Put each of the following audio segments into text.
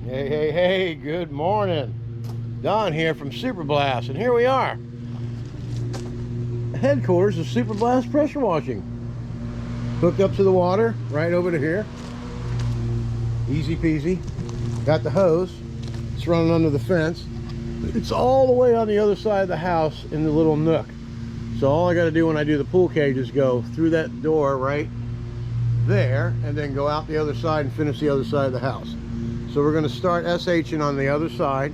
Hey, hey, hey, good morning. Don here from Super Blast, and here we are. Headquarters of Super Blast Pressure Washing. Hooked up to the water, right over to here. Easy peasy. Got the hose. It's running under the fence. It's all the way on the other side of the house in the little nook. So all I got to do when I do the pool cage is go through that door right there, and then go out the other side and finish the other side of the house. So we're going to start SHing on the other side.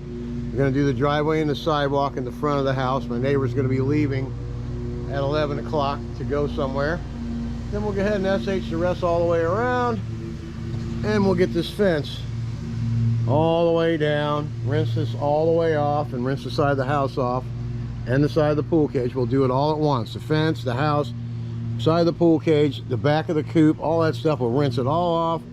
We're going to do the driveway and the sidewalk in the front of the house. My neighbor's going to be leaving at 11 o'clock to go somewhere. Then we'll go ahead and SH the rest all the way around, and we'll get this fence all the way down, rinse this all the way off, and rinse the side of the house off and the side of the pool cage. We'll do it all at once. The fence, the house, side of the pool cage, the back of the coop, all that stuff. We'll rinse it all off.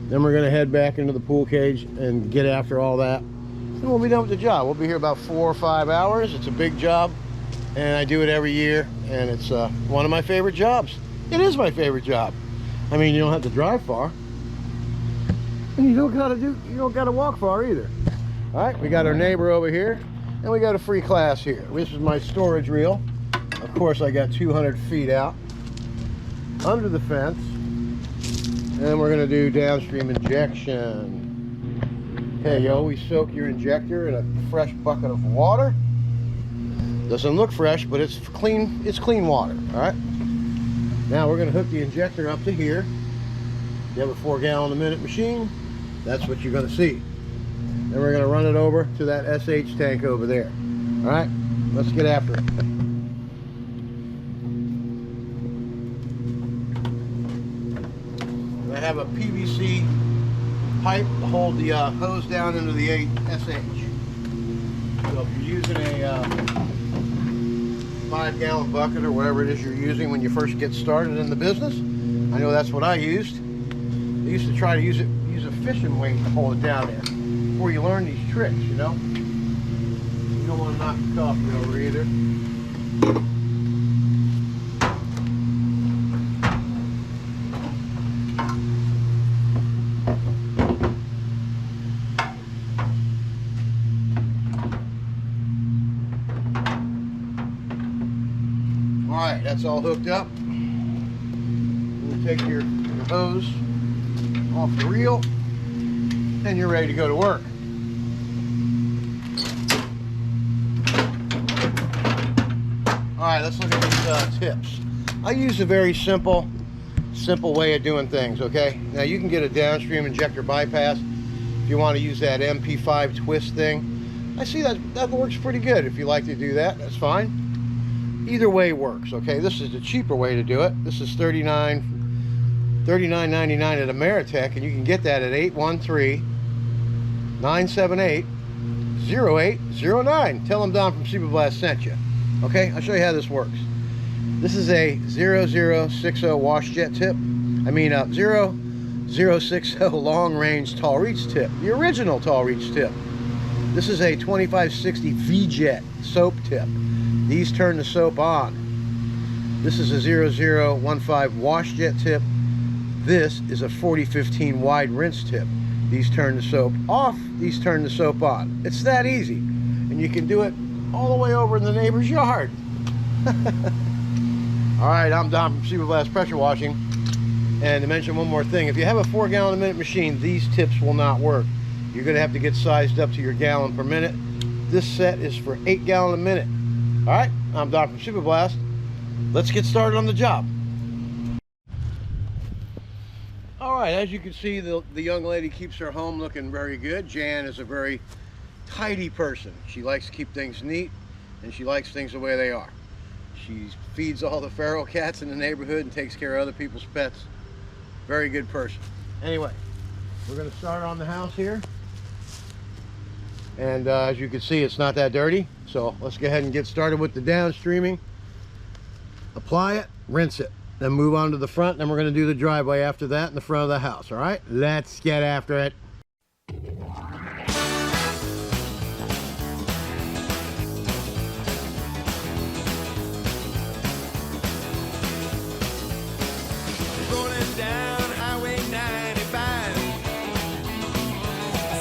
Then we're going to head back into the pool cage and get after all that. And we'll be done with the job. We'll be here about 4 or 5 hours. It's a big job, and I do it every year, and it's one of my favorite jobs. It is my favorite job. I mean, you don't have to drive far, and you don't gotta walk far either. All right, we got our neighbor over here, and we got a free class here. This is my storage reel. Of course, I got 200 feet out under the fence. And we're going to do downstream injection. Okay, you always soak your injector in a fresh bucket of water. Doesn't look fresh, but it's clean. It's clean water. All right. Now we're going to hook the injector up to here. You have a 4-gallon-a-minute machine. That's what you're going to see. Then we're going to run it over to that SH tank over there. All right. Let's get after it. I have a PVC pipe to hold the hose down into the 8SH. So if you're using a 5-gallon bucket or whatever it is you're using when you first get started in the business, I know that's what I used. I used to try to use a fishing weight to hold it down there before you learn these tricks, you know. You don't want to knock the coffee over either. Alright, that's all hooked up. You take your hose off the reel, and you're ready to go to work. Alright, let's look at these tips. I use a very simple way of doing things, okay? Now you can get a downstream injector bypass if you want to use that MP5 twist thing. I see that works pretty good. If you like to do that, that's fine. Either way works, okay? This is the cheaper way to do it. This is $39.99 at Ameritech, and you can get that at 813-978-0809. Tell them Don from Super Blast sent you. Okay, I'll show you how this works. This is a 0060 wash jet tip. I mean 0060 long range tall reach tip. The original tall reach tip. This is a 2560 V-jet soap tip. These turn the soap on. This is a 0015 wash jet tip. This is a 4015 wide rinse tip. These turn the soap off. These turn the soap on. It's that easy. And you can do it all the way over in the neighbor's yard. Alright, I'm Don from Super Blast Pressure Washing. And to mention one more thing, if you have a 4-gallon-a-minute machine, these tips will not work. You're going to have to get sized up to your gallon per minute. This set is for 8 gallon a minute. Alright, I'm Don from Super Blast. Let's get started on the job. Alright, as you can see, the young lady keeps her home looking very good. Jan is a very tidy person. She likes to keep things neat, and she likes things the way they are. She feeds all the feral cats in the neighborhood and takes care of other people's pets. Very good person. Anyway, we're going to start on the house here. And as you can see, it's not that dirty. So let's go ahead and get started with the downstreaming. Apply it, rinse it, then move on to the front. Then we're going to do the driveway after that in the front of the house. All right, let's get after it. Rolling down Highway 95,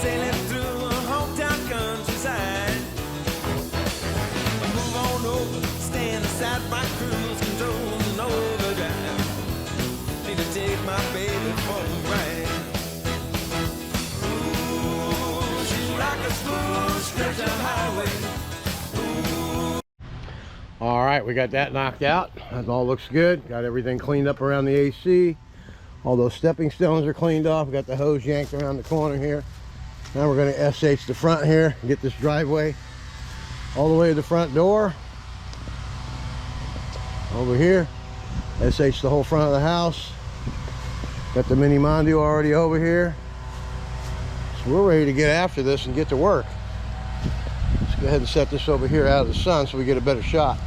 sailing through All right, we got that knocked out. That all looks good. Got everything cleaned up around the AC. All those stepping stones are cleaned off. We got the hose yanked around the corner here. Now we're going to SH the front here and get this driveway all the way to the front door. Over here, SH the whole front of the house. Got the mini mondo already over here. So we're ready to get after this and get to work. Let's go ahead and set this over here out of the sun so we get a better shot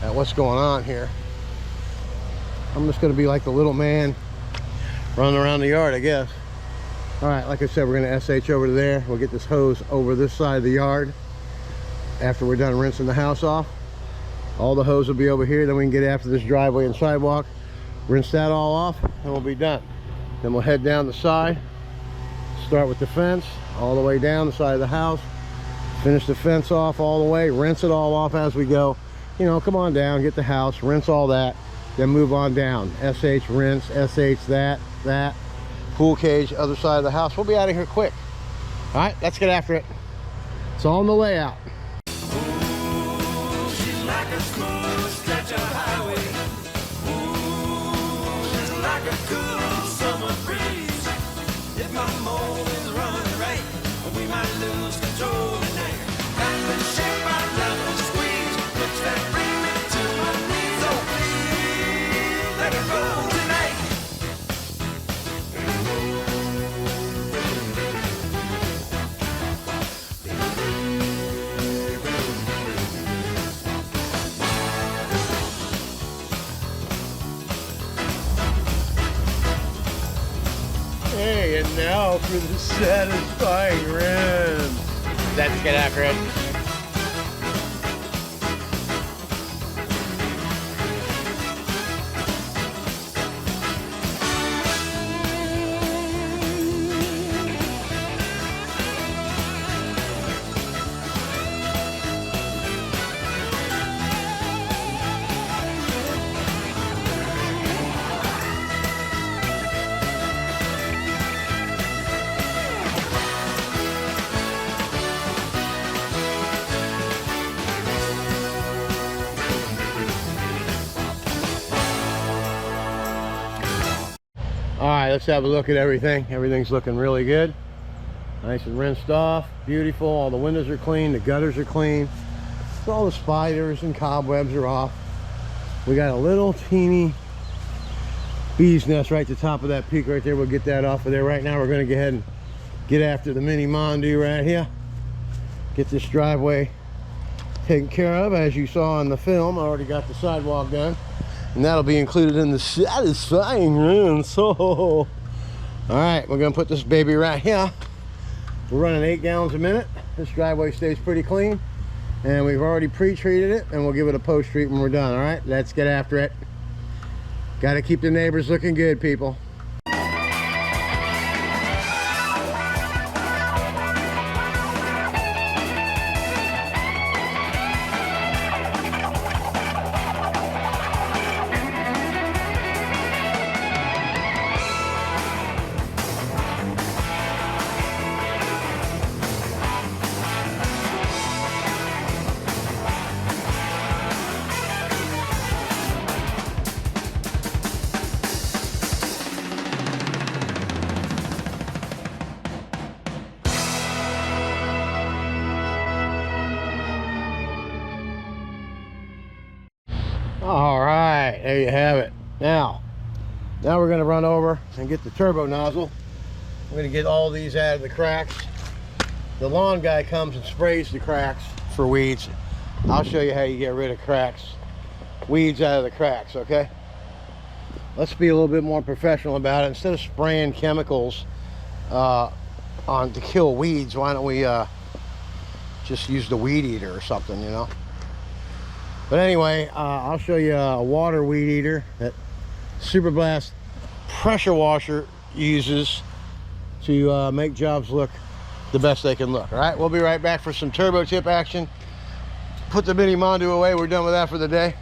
at what's going on here. I'm just going to be like the little man running around the yard, I guess. All right, like I said, we're going to SH over to there. We'll get this hose over this side of the yard after we're done rinsing the house off. All the hose will be over here. Then we can get after this driveway and sidewalk, rinse that all off, and we'll be done. Then we'll head down the side, start with the fence all the way down the side of the house, finish the fence off all the way, rinse it all off as we go. You know, come on down, get the house, rinse all that, then move on down. SH, rinse, SH that, pool cage, other side of the house. We'll be out of here quick. All right, let's get after it. It's all in the layout. Ooh, she's like a smooth stretch of highway. Ooh, she's like a cool summer breeze. If my mold is running right, we might lose control tonight. Got the shape I love to squeeze, looks that bring me to my knees. So please, let it roll tonight. Hey, and now for the satisfying rinse. Let's get after it. All right, let's have a look at everything. Everything's looking really good. Nice and rinsed off, beautiful. All the windows are clean, the gutters are clean. So all the spiders and cobwebs are off. We got a little teeny bee's nest right at the top of that peak right there. We'll get that off of there. Right now we're gonna go ahead and get after the mini mondo right here. Get this driveway taken care of. As you saw in the film, I already got the sidewalk done. And that'll be included in the satisfying rinse. All right, we're gonna put this baby right here. We're running 8 gallons a minute. This driveway stays pretty clean. And we've already pre-treated it, and we'll give it a post-treat when we're done. All right, let's get after it. Gotta keep the neighbors looking good, people. All right, there you have it. Now we're going to run over and get the turbo nozzle. We're going to get all these out of the cracks. The lawn guy comes and sprays the cracks for weeds. I'll show you how you get rid of cracks, weeds out of the cracks, okay? Let's be a little bit more professional about it. Instead of spraying chemicals to kill weeds, why don't we just use the weed eater or something, you know? But anyway, I'll show you a water weed eater that Super Blast pressure washer uses to make jobs look the best they can look. All right, we'll be right back for some turbo tip action. Put the mini mondo away. We're done with that for the day.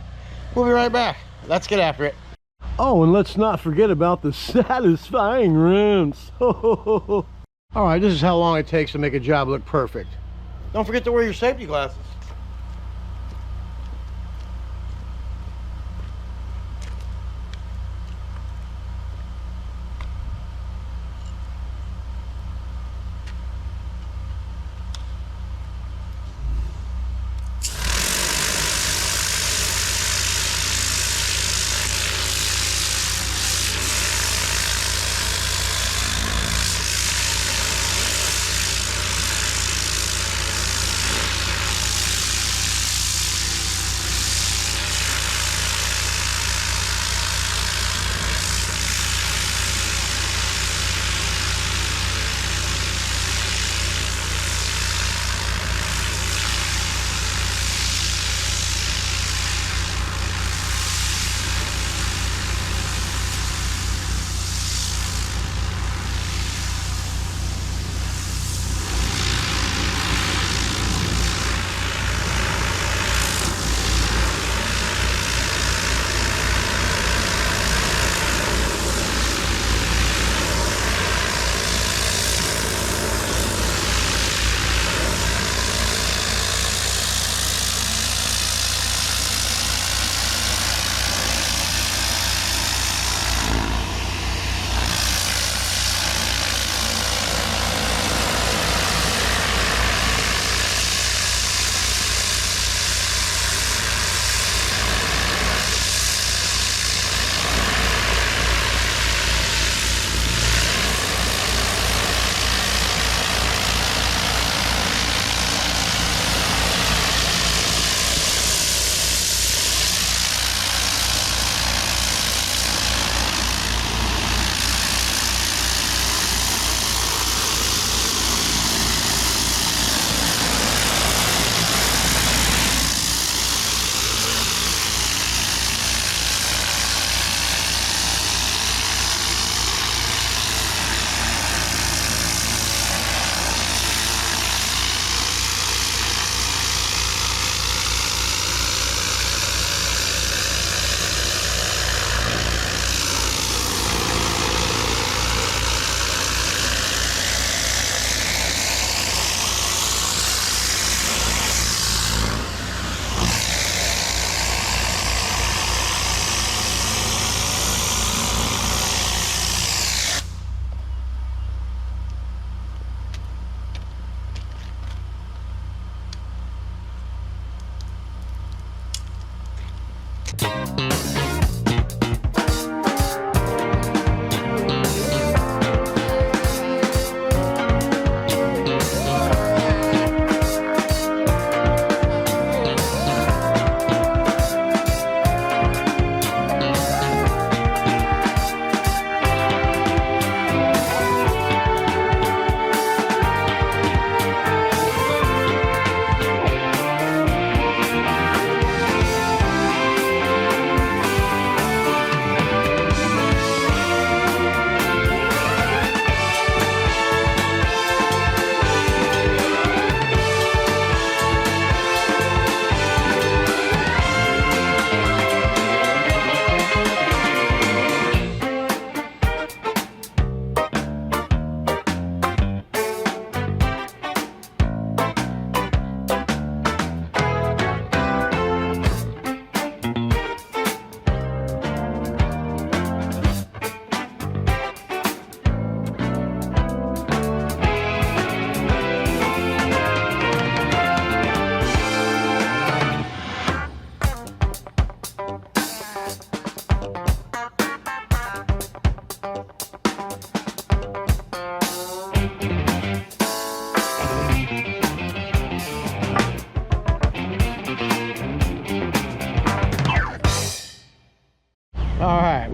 We'll be right back. Let's get after it. Oh, and let's not forget about the satisfying rinse. All right, this is how long it takes to make a job look perfect. Don't forget to wear your safety glasses.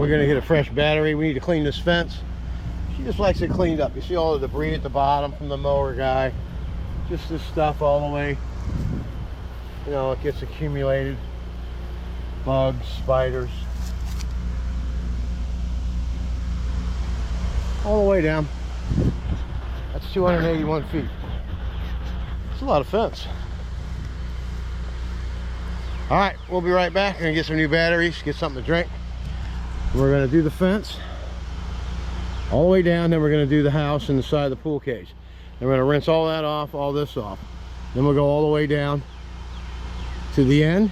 We're gonna get a fresh battery. We need to clean this fence. She just likes it cleaned up. You see all the debris at the bottom from the mower guy. Just this stuff all the way. You know, it gets accumulated. Bugs, spiders. All the way down. That's 281 feet. It's a lot of fence. All right, we'll be right back. We're gonna get some new batteries, get something to drink. We're gonna do the fence all the way down. Then we're going to do the house and the side of the pool cage. And we're going to rinse all that off, all this off. Then we'll go all the way down to the end,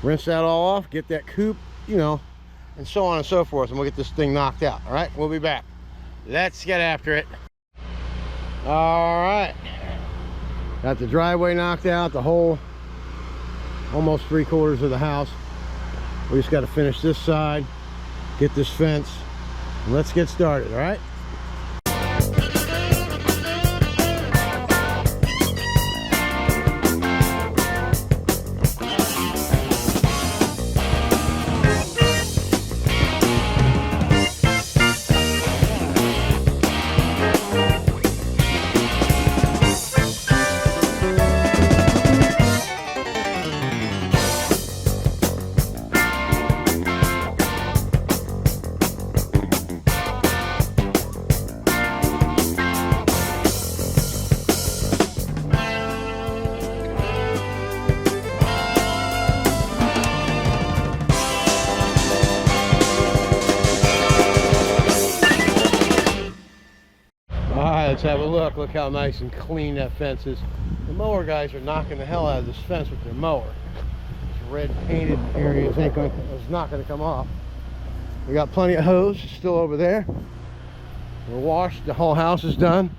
rinse that all off, get that coop, you know, and so on and so forth, and we'll get this thing knocked out. All right, we'll be back. Let's get after it. All right, got the driveway knocked out, the whole almost 3/4 of the house. We just got to finish this side, get this fence, and let's get started. All right. Let's have a look. Look how nice and clean that fence is. The mower guys are knocking the hell out of this fence with their mower. This red painted area is not going to come off. We got plenty of hose still over there. We're washed. The whole house is done.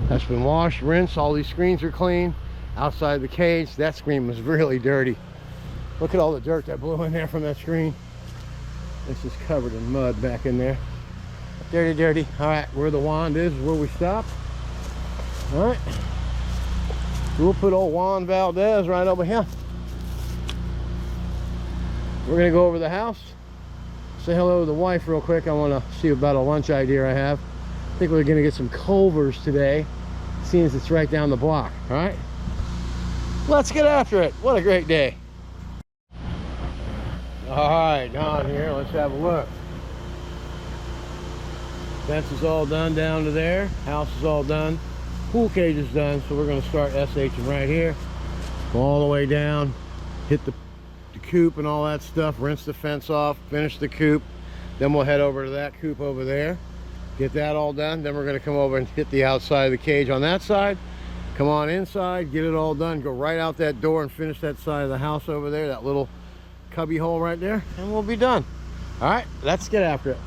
That's been washed, rinsed. All these screens are clean. Outside the cage, that screen was really dirty. Look at all the dirt that blew in there from that screen. This is covered in mud back in there. Dirty, dirty. All right, where the wand is where we stop. All right, we'll put old Juan Valdez right over here. We're gonna go over the house, say hello to the wife real quick. I want to see about a lunch idea I have. I think we're gonna get some Culver's today, seeing as it's right down the block. All right, let's get after it. What a great day. All right, down here, let's have a look. Fence is all done down to there. House is all done. Pool cage is done. So we're going to start SHing right here. Go all the way down. Hit the coop and all that stuff. Rinse the fence off. Finish the coop. Then we'll head over to that coop over there. Get that all done. Then we're going to come over and hit the outside of the cage on that side. Come on inside. Get it all done. Go right out that door and finish that side of the house over there. That little cubby hole right there. And we'll be done. All right. Let's get after it.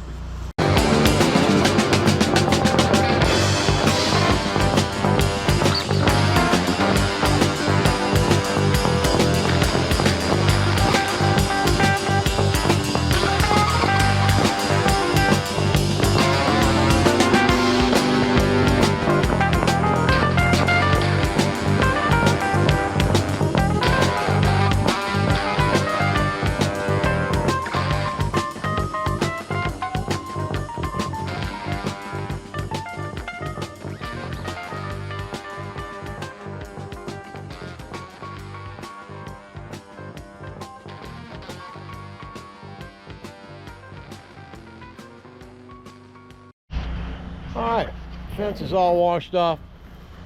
All right, fence is all washed off.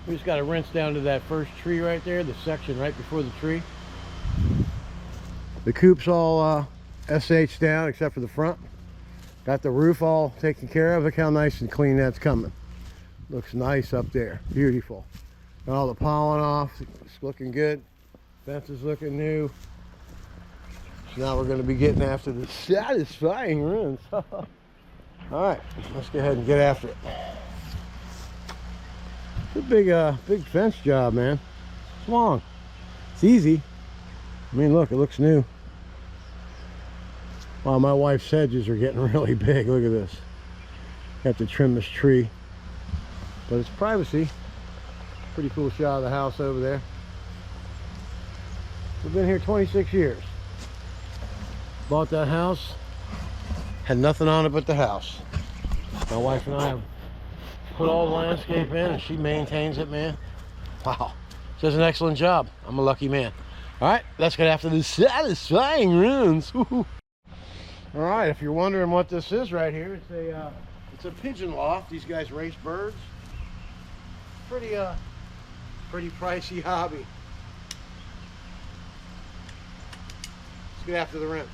We just got to rinse down to that first tree right there, the section right before the tree. The coop's all SH down except for the front. Got the roof all taken care of. Look how nice and clean that's coming. Looks nice up there, beautiful. Got all the pollen off, it's looking good. Fence is looking new. So now we're going to be getting after the satisfying rinse. All right, let's go ahead and get after it. It's a big fence job, man. It's long. It's easy. I mean, look, it looks new. Wow, my wife's hedges are getting really big. Look at this. Have to trim this tree, but it's privacy. Pretty cool shot of the house over there. We've been here 26 years. Bought that house. Had nothing on it but the house. My wife and I have put all the landscape in, and she maintains it, man. Wow, she does an excellent job. I'm a lucky man. All right, let's get after the satisfying runs. All right, if you're wondering what this is right here, it's a pigeon loft. These guys race birds. Pretty pricey hobby. Let's get after the rinse.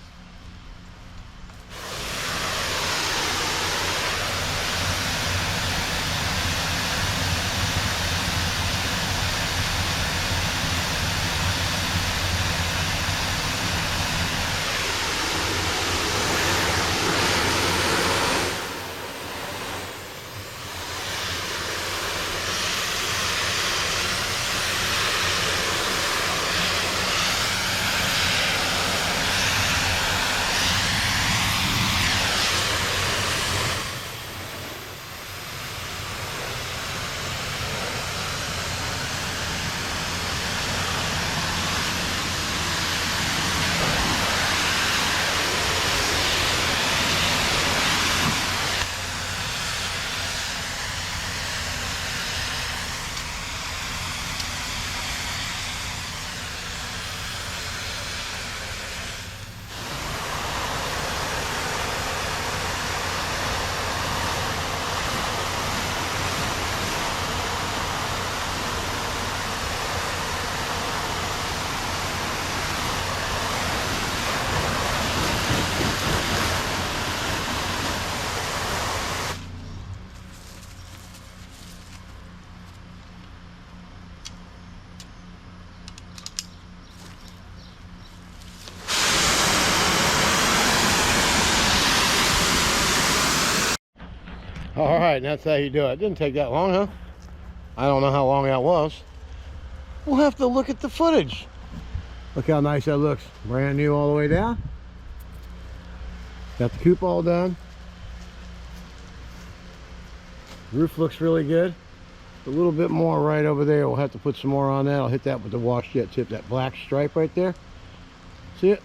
All right, and that's how you do it. It didn't take that long, huh? I don't know how long that was. We'll have to look at the footage. Look how nice that looks. Brand new all the way down. Got the coop all done. Roof looks really good. A little bit more right over there. We'll have to put some more on that. I'll hit that with the wash jet tip, that black stripe right there. See it?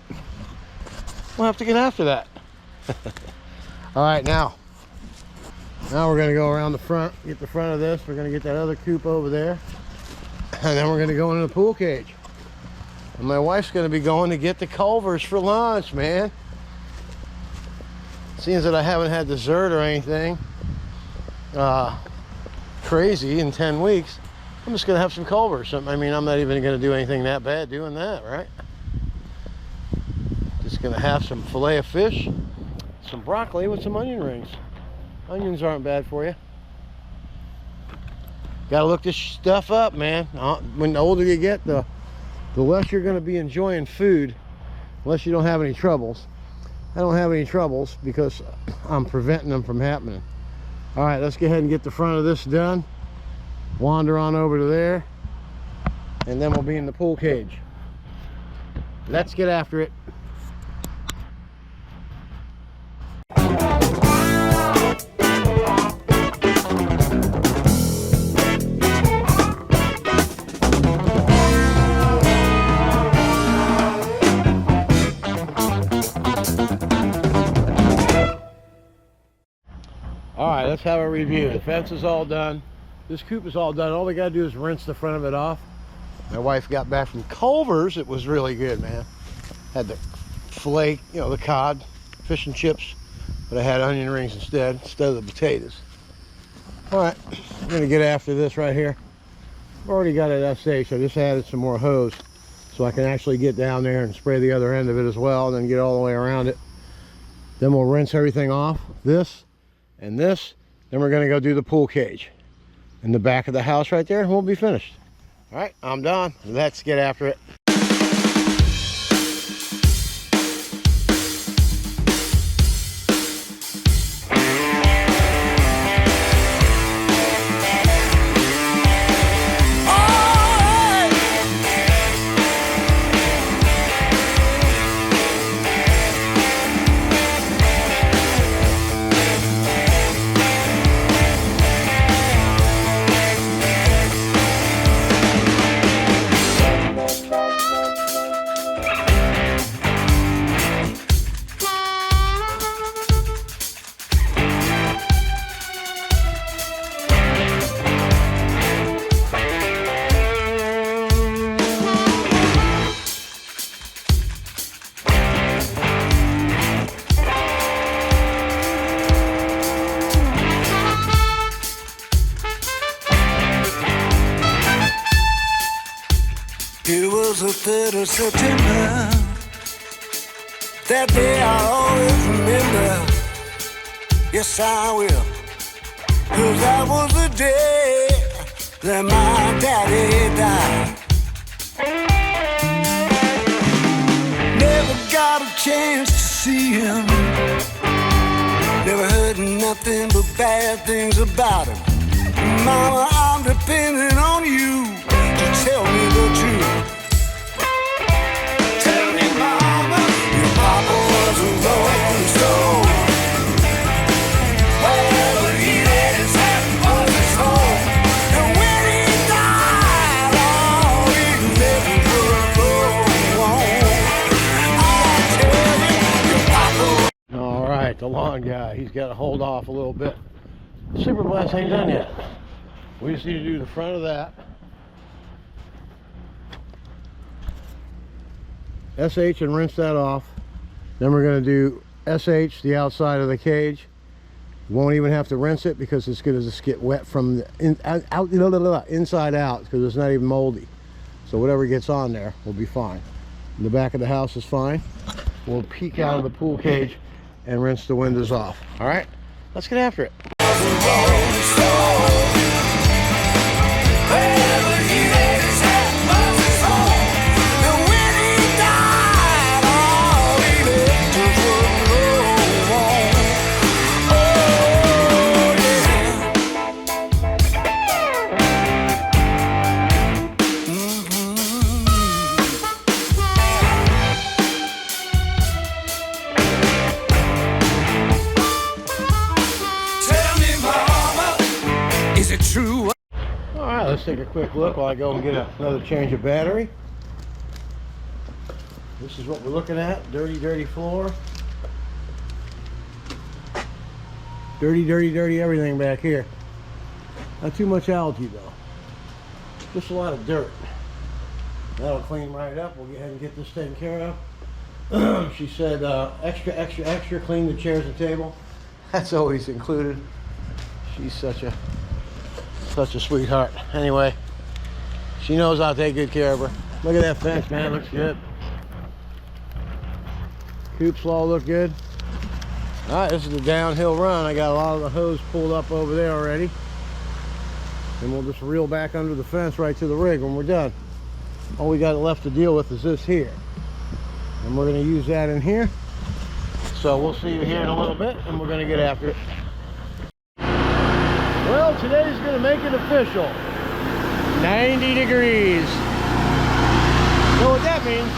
We'll have to get after that. All right, now we're gonna go around the front, get the front of this. We're gonna get that other coop over there. And then we're gonna go into the pool cage. And my wife's gonna be going to get the Culvers for lunch, man. Seems that I haven't had dessert or anything crazy in 10 weeks. I'm just gonna have some Culvers. I mean, I'm not even gonna do anything that bad doing that, right? Just gonna have some fillet of fish, some broccoli with some onion rings. Onions aren't bad for you. Gotta look this stuff up, man. When the older you get, the less you're gonna be enjoying food, unless you don't have any troubles. I don't have any troubles because I'm preventing them from happening. All right, let's go ahead and get the front of this done. Wander on over to there, and then we'll be in the pool cage. Let's get after it. All right, let's have a review. The fence is all done. This coop is all done. All we gotta do is rinse the front of it off. My wife got back from Culver's. It was really good, man. Had the fillet, you know, the cod, fish and chips, but I had onion rings instead of the potatoes. All right, I'm gonna get after this right here. I've already got it SH. I just added some more hose so I can actually get down there and spray the other end of it as well, and then get all the way around it. Then we'll rinse everything off, this and this. Then we're gonna go do the pool cage in the back of the house right there, and we'll be finished. All right, I'm done. Let's get after it. It was the 3rd of September. That day I'll always remember. Yes, I will. 'Cause that was the day that my daddy died. Never got a chance to see him. Never heard nothing but bad things about him. Mama, I'm depending on you to tell me the truth. Tell me, Mama, your papa was a rolling stone. Wherever he laid his head was his home. And when he died, all he never could go on. I tell you, your papa. All right, the lawn guy, he's got to hold off a little bit. Super Blast ain't done yet. We just need to do the front of that. SH and rinse that off. Then we're going to do SH the outside of the cage. You won't even have to rinse it because it's going to just get wet from the inside out because it's not even moldy. So whatever gets on there will be fine. The back of the house is fine. We'll peek out of the pool cage and rinse the windows off. All right, let's get after it. let's take a quick look while I go and get another change of battery. This is what we're looking at. Dirty, dirty floor. Dirty, dirty, dirty everything back here. Not too much algae though. Just a lot of dirt. That'll clean right up. We'll go ahead and get this taken care of. She said extra, extra, extra, clean the chairs and table. That's always included. She's such a sweetheart. Anyway, she knows I'll take good care of her. Look at that fence, man. Looks good. Koops all look good. All right, this is the downhill run. I got a lot of the hose pulled up over there already. And we'll just reel back under the fence right to the rig when we're done. All we got left to deal with is this here. And we're going to use that in here. So we'll see you here in a little bit, and we're going to get after it. Well, today's going to make it official. 90 degrees. You know what that means?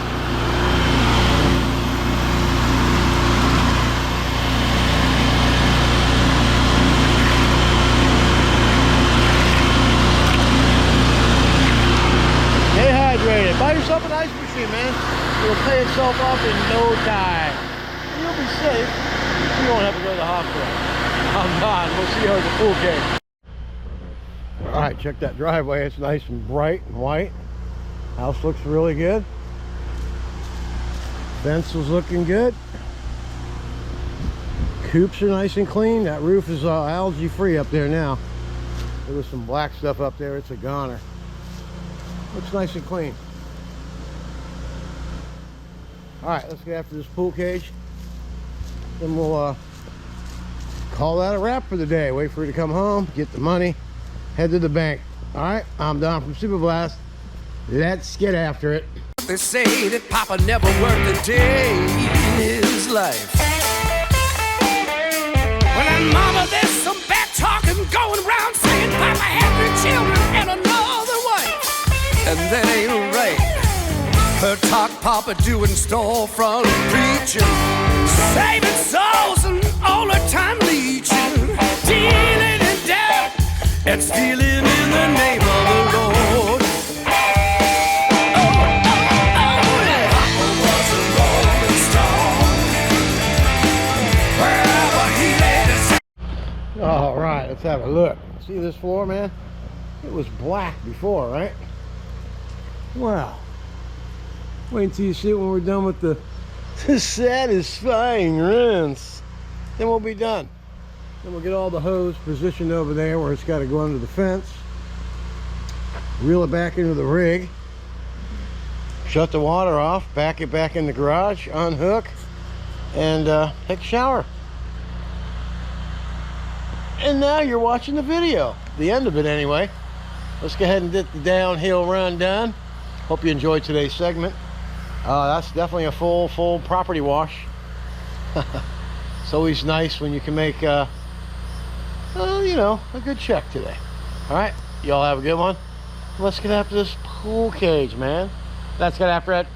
Stay hydrated. Buy yourself an ice machine, man. It'll pay itself off in no time. And you'll be safe. You won't have to go to the hospital. I'm gone. We'll see you at the pool cage. All right, check that driveway. It's nice and bright and white. House looks really good. Fence is looking good. Coops are nice and clean. That roof is algae free up there now. There was some black stuff up there. It's a goner. Looks nice and clean. All right, let's get after this pool cage. Then we'll call that a wrap for the day. Wait for her to come home, get the money, head to the bank. All right, I'm Don from Super Blast. Let's get after it. They say that Papa never worked a day in his life. Well, and Mama, there's some bad talking going around saying Papa had 3 children and another wife. And that ain't right. Her talk Papa doing storefront preaching, saving souls and all her time leeching, dealing in debt and stealing in the name of the Lord. Yeah. Papa was a rolling stone. Wherever he laid his... All right, let's have a look. See this floor, man? It was black before, right? Wow. Wait until you see it when we're done with the satisfying rinse. Then we'll be done. Then we'll get all the hose positioned over there where it's got to go under the fence. Reel it back into the rig. Shut the water off. Back it back in the garage. Unhook. And take a shower. And now you're watching the video. The end of it anyway. Let's go ahead and get the downhill run done. Hope you enjoyed today's segment. That's definitely a full property wash. It's always nice when you can make, you know, a good check today. All right, y'all have a good one. Let's get after this pool cage, man. Let's get after it.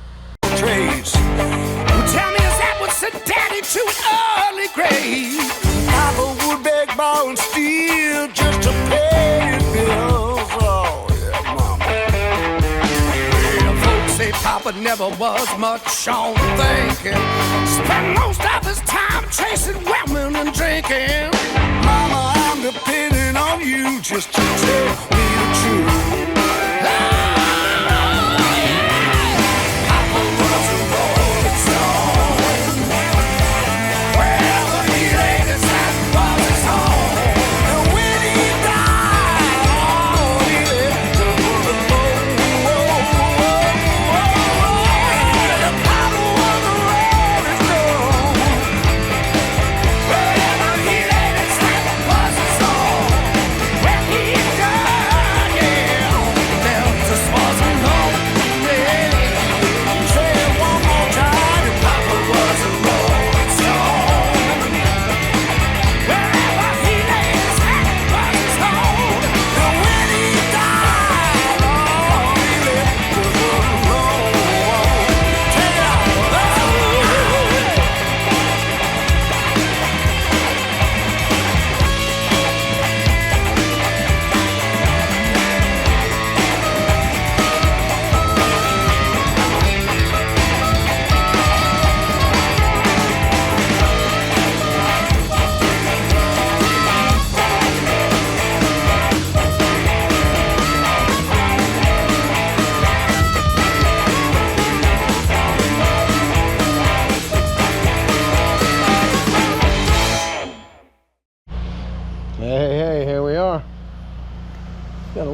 Trades. Tell me, is that what sent Daddy to an early grave? Papa would beg, borrow, and steal just to pay his bills. Oh, yeah, Mama. Say Papa never was much on thinking. Spent most of his time chasing women and drinking. Mama, I'm depending on you just to tell me the truth. Papa was a rolling stone. Wherever he laid his hat was his home. And when he died, all he left was a yeah.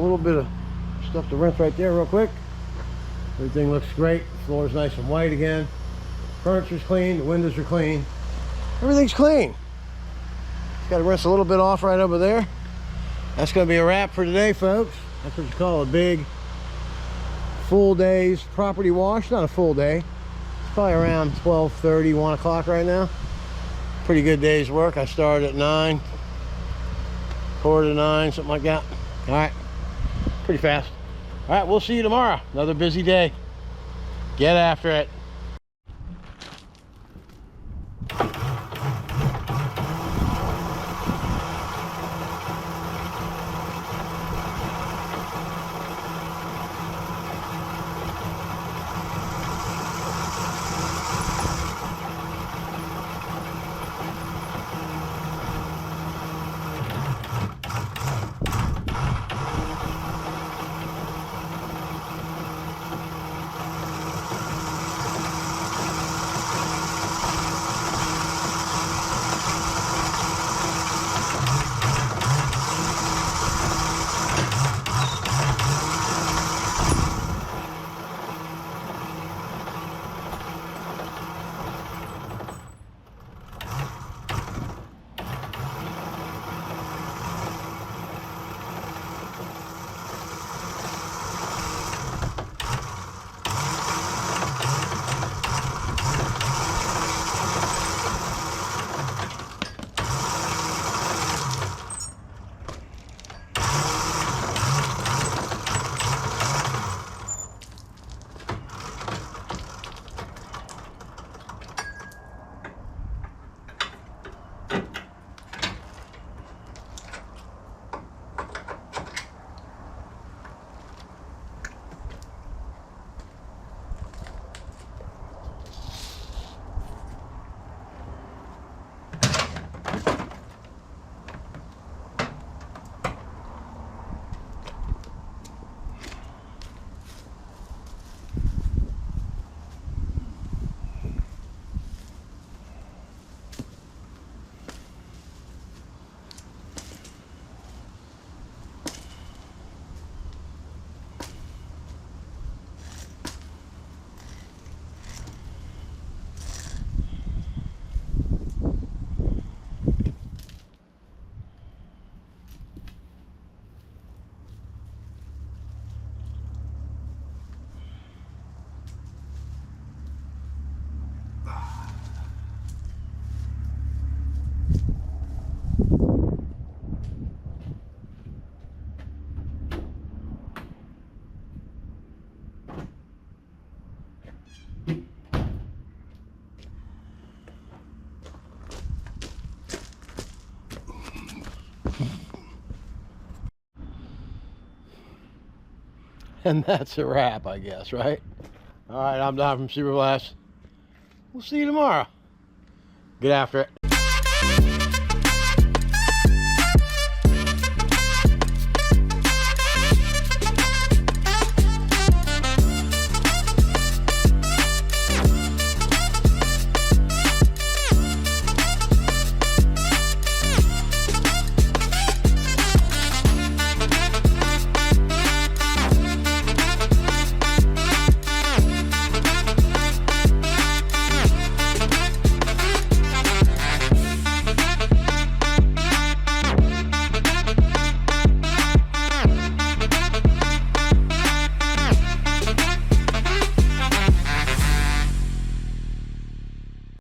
little bit of stuff to rinse right there real quick. Everything looks great. The floor's nice and white again. Furniture's clean, the windows are clean. Everything's clean. Just gotta rinse a little bit off right over there. That's gonna be a wrap for today, folks. That's what you call a big full day's property wash. Not a full day. It's probably around 12:30, 1 o'clock right now. Pretty good day's work. I started at 9, quarter to 9, something like that. All right, pretty fast. All right, we'll see you tomorrow. Another busy day. Get after it. And that's a wrap, I guess, right? All right, I'm Don from Super Blast. We'll see you tomorrow. Get after it.